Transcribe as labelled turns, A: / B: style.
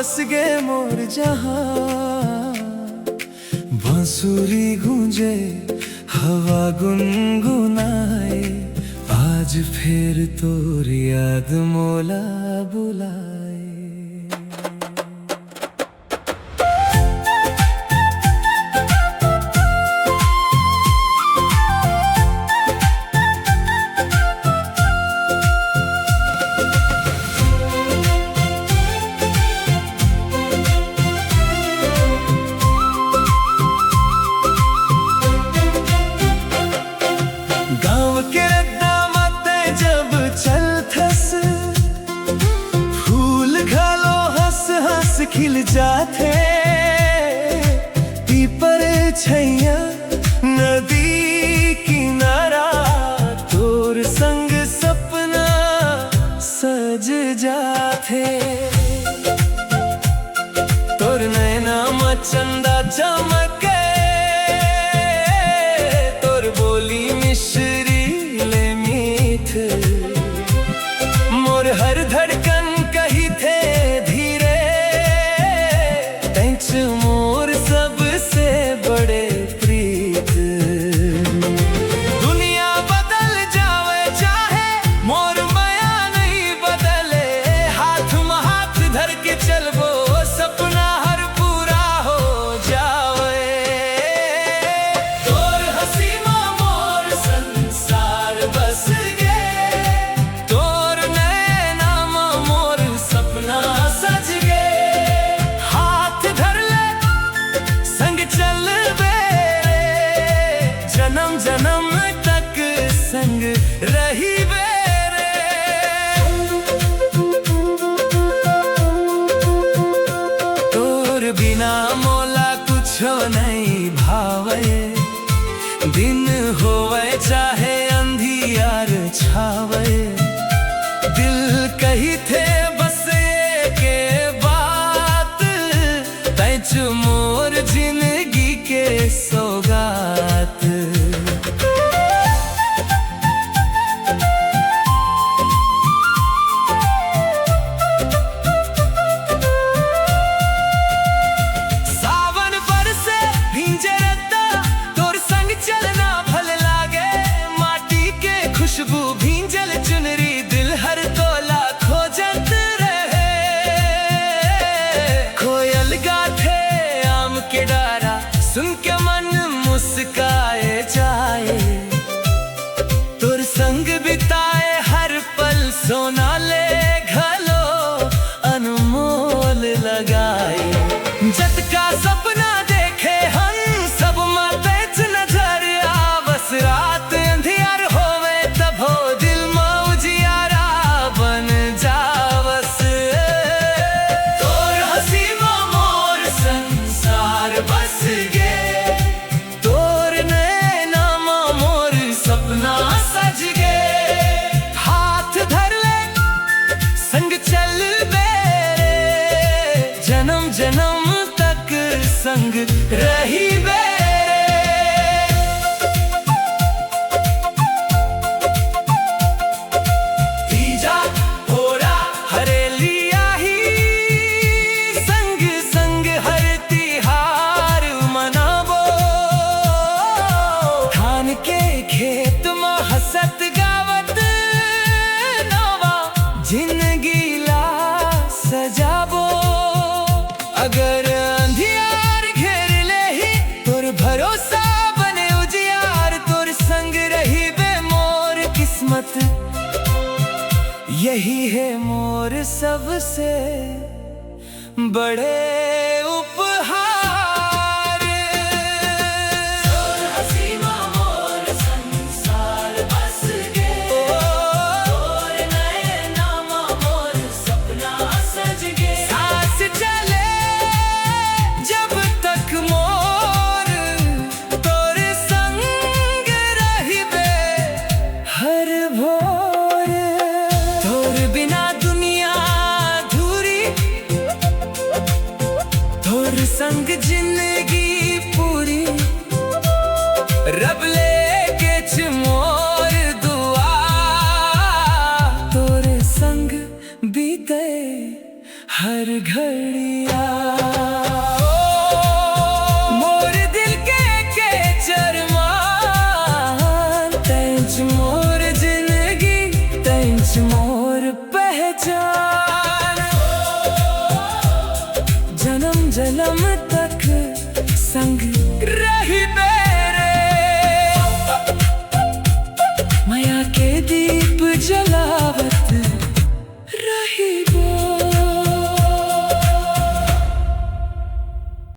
A: बस गे मोर जहां। बांसुरी गूंजे हवा गुनगुनाए, आज फिर तोर याद मोला बुलाए। गाँव के दामते जब चलथस, फूल घालो हंस हंस खिल जाते। पीपर छैया नदी किनारा, तोर संग सपना सज जाते। तोर नैना में चंदा चमके, तोर बोली मिश्री ले मीठ। मोर हर धड़कन कही थे धीरे, तैंच मोर सबसे बड़े प्रीत। दुनिया बदल जावे चाहे मोर माया नहीं बदले, हाथ में हाथ धर के चलबो सपना हर पूरा हो जावे। तोर हंसी में मोर संसार बस गे, तोर नैना में मोर सपना सज गे। हाथ धर ले संग चल बेरे, जन्म जन्म तक संग रही बेरे। तोर बिना मोला कुछो नहीं भावे, दिन होवे चाहे अंधियार छावे। दिल कही थे बस के बात, तैच मोर जिंदगी के सौगात। सावन बरसे भींजे रत्ता, तोर संग चलना भल लागे। माटी के खुशबू भींजल चुनरी, दिल हर तोला खोजत रहे। कोयल गाथे आम के डारा, सुन के मन मुस्काए जाए। तोर संग बिताए हर पल सोना ले घलो अनमोल लगाए। जत का सपना देखे हम सब मातेच नजर आवस, रात अंधियार होवे तब हो दिल में उजियारा बन जावस। तोर हंसी में मोर संसार बस गे, तोर नैना में मोर सपना सज गे। हाथ धर ले संग चल बेरे, जन्म जन्म तक संग रही बेरे। तीजा होरा हरेलिया ही, संग संग हर तिहार मनाबो। धान के खेत में हंसत गावत नवा जिंदगी ला सजाबो। अगर अंधियार घेर ले ही तोर भरोसा बने उजियार, तोर संग रही बे मोर किस्मत। यही है मोर सबसे बड़े उपहार। तोर हंसी में मोर संसार बस गे, तोर नैना में मोर सपना सज गे। सांस चले जब तक मोर, तोर संग रही बे हर भोर। तोर बिना दुनिया अधूरी, तोर संग जिंदगी पूरी। रब लेके मोर दुआ, तोर संग बीते हर घर